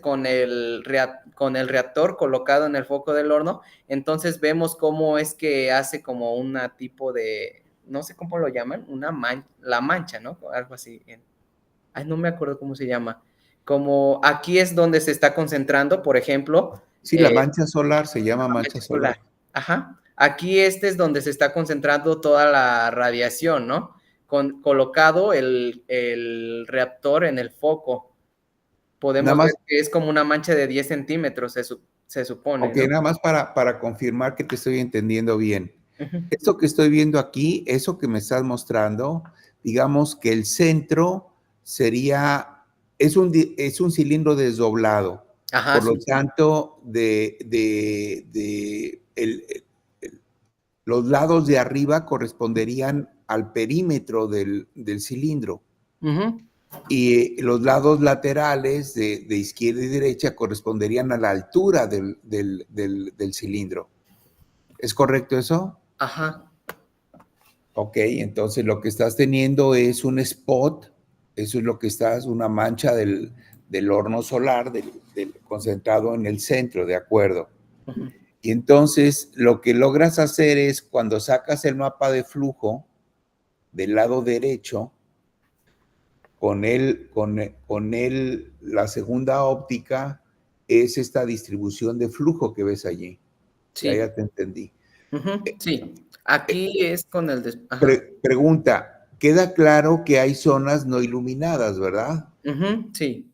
con el reactor colocado en el foco del horno, entonces vemos cómo es que hace como una tipo de, no sé cómo lo llaman, la mancha, ¿no? Algo así. Ay, no me acuerdo cómo se llama. Como aquí es donde se está concentrando, por ejemplo, Sí, la mancha solar se llama la mancha mancha solar. solar. Ajá. Aquí este es donde se está concentrando toda la radiación, ¿no? Colocado el reactor en el foco. Nada Podemos ver más, que es como una mancha de 10 centímetros, se supone, ok, ¿no? nada más para confirmar que te estoy entendiendo bien. Ujú. Esto que estoy viendo aquí, eso que me estás mostrando, digamos que el centro sería, es un cilindro desdoblado. Ajá, Por lo sí, sí. tanto, los lados de arriba corresponderían al perímetro del cilindro Ujú. y los lados laterales de izquierda y derecha corresponderían a la altura del cilindro. ¿Es correcto eso? Ajá. Ok, entonces lo que estás teniendo es un spot, eso es lo que estás, una mancha del horno solar, concentrado en el centro, ¿de acuerdo? Ujú. Y entonces lo que logras hacer es cuando sacas el mapa de flujo del lado derecho, la segunda óptica es esta distribución de flujo que ves allí. Sí. Ya te entendí. Ujú. Sí. Aquí es con ajá. Pregunta, queda claro que hay zonas no iluminadas, ¿verdad? Ujú. Sí.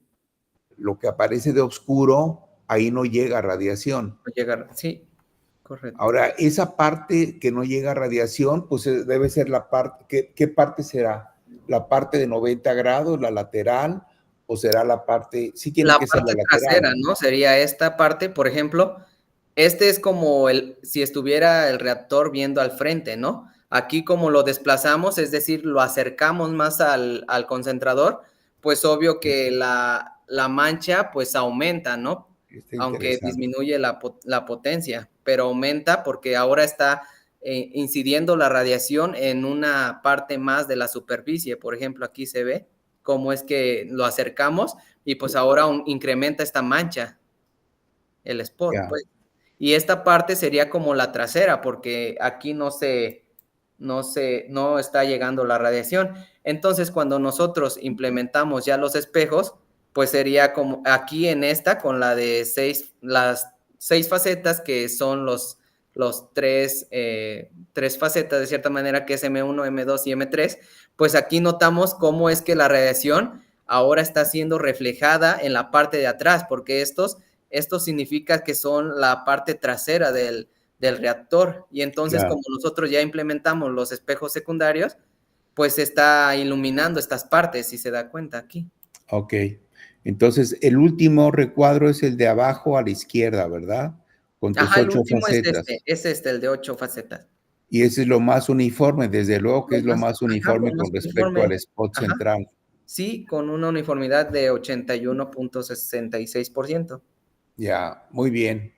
Lo que aparece de oscuro, ahí no llega radiación. Llegar. Sí, correcto. Ahora, esa parte que no llega radiación, pues debe ser la parte, ¿qué parte será? ¿La parte de 90 grados, la lateral, o será la parte, sí tiene La que ser la parte lateral, trasera, ¿no? ¿no? Sería esta parte, por ejemplo, este es como si estuviera el reactor viendo al frente, ¿no? Aquí como lo desplazamos, es decir, lo acercamos más al concentrador, pues obvio que la mancha pues aumenta, ¿no? Está Aunque interesante. disminuye la potencia, pero aumenta porque ahora está incidiendo la radiación en una parte más de la superficie. Por ejemplo, aquí se ve cómo es que lo acercamos y pues ahora incrementa esta mancha, el spot, Ya, pues. Y esta parte sería como la trasera, porque aquí no está llegando la radiación. Entonces, cuando nosotros implementamos ya los espejos, pues sería como aquí en esta, con las 6 facetas, que son los tres facetas de cierta manera, que es M1, M2 y M3, pues aquí notamos cómo es que la radiación ahora está siendo reflejada en la parte de atrás, porque esto significa que son la parte trasera del reactor. Y entonces, ya, como nosotros ya implementamos los espejos secundarios, pues está iluminando estas partes, si se da cuenta aquí. ok. Entonces, el último recuadro es el de abajo a la izquierda, ¿verdad? Con tus Ajá, el 8 último facetas. es este, el de 8 facetas. Y ese es lo más uniforme, desde luego que Lo es lo más, más ajá, lo uniforme más con respecto uniforme. al spot Ajá, central. sí, con una uniformidad de 81.66%. Ya, muy bien.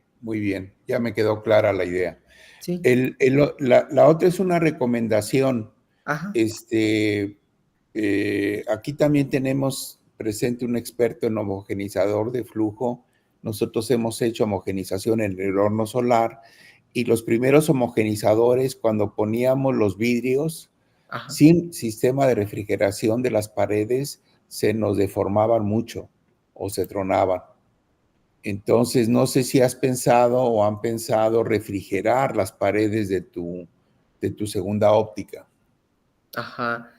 Ya me quedó clara la idea. Sí, La otra es una recomendación. ajá, Aquí también tenemos presente un experto en homogenizador de flujo. Nosotros hemos hecho homogenización en el horno solar y los primeros homogenizadores, cuando poníamos los vidrios, Ajá. Sin sistema de refrigeración de las paredes se nos deformaban mucho o se tronaban. Entonces, no sé si has pensado o han pensado refrigerar las paredes de tu segunda óptica. Ajá.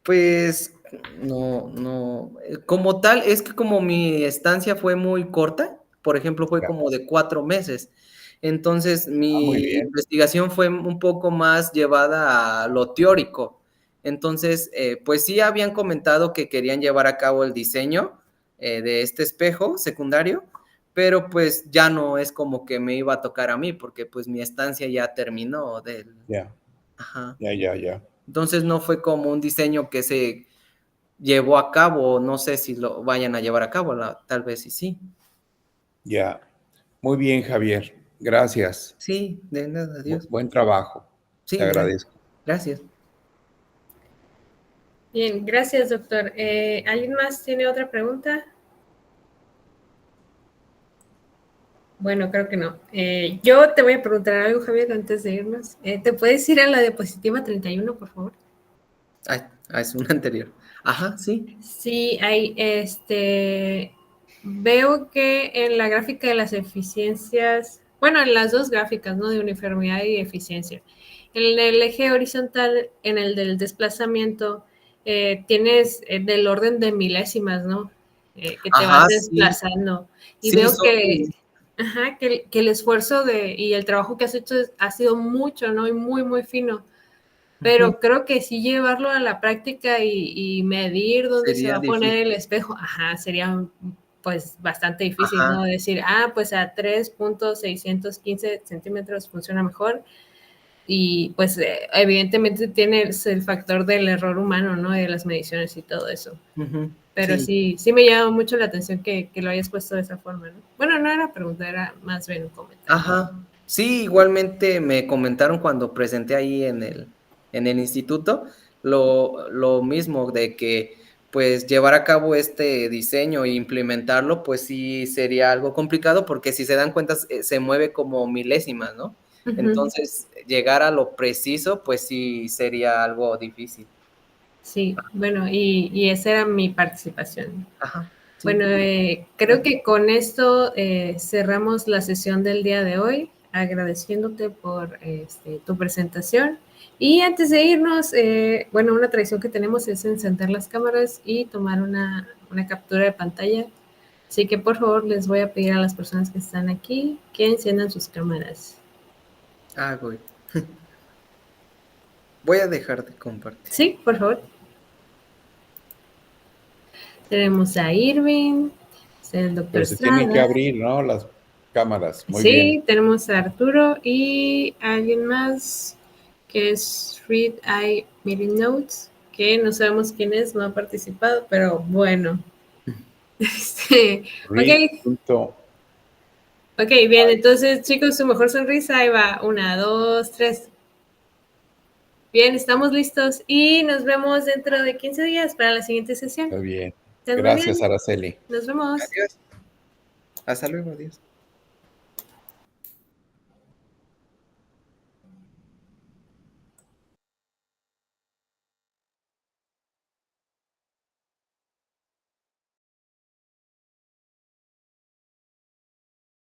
Pues como tal, es que como mi estancia fue muy corta, por ejemplo, fue Ya. como de 4 meses. Entonces, Muy mi bien. investigación fue un poco más llevada a lo teórico. Entonces, pues sí habían comentado que querían llevar a cabo el diseño de este espejo secundario, pero pues ya no es como que me iba a tocar a mí, porque pues mi estancia ya terminó Ya, Ajá. ya. Entonces no fue como un diseño que se llevó a cabo, no sé si lo vayan a llevar a cabo, tal vez y sí. Ya. Muy bien, Javier. Gracias. Sí, de nada, adiós. Buen trabajo. Te Sí, agradezco. gracias. Bien, gracias, doctor. ¿Alguien más tiene otra pregunta? Bueno, creo que no. Yo te voy a preguntar algo, Javier, antes de irnos. ¿Te puedes ir a la diapositiva 31, por favor? Es una anterior. Ajá, sí. Sí, veo que en la gráfica de las eficiencias, bueno, en las dos gráficas, ¿no? De uniformidad y eficiencia. En el eje horizontal, en el del desplazamiento, tienes del orden de milésimas, ¿no? Que te vas Ajá, sí. desplazando. Y Sí, veo que el esfuerzo y el trabajo que has hecho ha sido mucho, ¿no? Y muy, muy fino. Pero creo que sí llevarlo a la práctica y medir dónde se va sería a poner el difícil. espejo, sería pues bastante difícil, ¿no? Ajá, Decir, pues a 3.615 centímetros funciona mejor. Y pues evidentemente tiene el factor del error humano, ¿no? De las mediciones y todo eso. Pero sí. sí me llama mucho la atención que lo hayas puesto de esa forma, ¿no? Bueno, no era pregunta, era más bien un comentario. Ajá. Sí, igualmente me comentaron cuando presenté ahí en el instituto lo mismo de que pues llevar a cabo este diseño e implementarlo pues sí sería algo complicado porque si se dan cuenta se mueve como milésimas, ¿no? Ujú. Entonces llegar a lo preciso pues sí sería algo difícil. Sí, bueno, y esa era mi participación. Ajá, sí. Bueno, creo que con esto cerramos la sesión del día de hoy, agradeciéndote por tu presentación. Y antes de irnos, bueno, una tradición que tenemos es encender las cámaras y tomar una captura de pantalla. Así que por favor les voy a pedir a las personas que están aquí que enciendan sus cámaras. Güey. Voy a dejar de compartir. Sí, por favor. Tenemos a Irving, el doctor Pero se tienen que Estrada. abrir, ¿no? Las cámaras. Muy bien. Sí, tenemos a Arturo y alguien más que es Read I Meeting Notes, que no sabemos quién es, no ha participado, pero bueno. Read. Ok, bien, entonces chicos, su mejor sonrisa, ahí va, 1, 2, 3. Bien, estamos listos y nos vemos dentro de 15 días para la siguiente sesión. Está bien. Estén muy Gracias, bien, Araceli. nos vemos. Adiós. Hasta luego, adiós.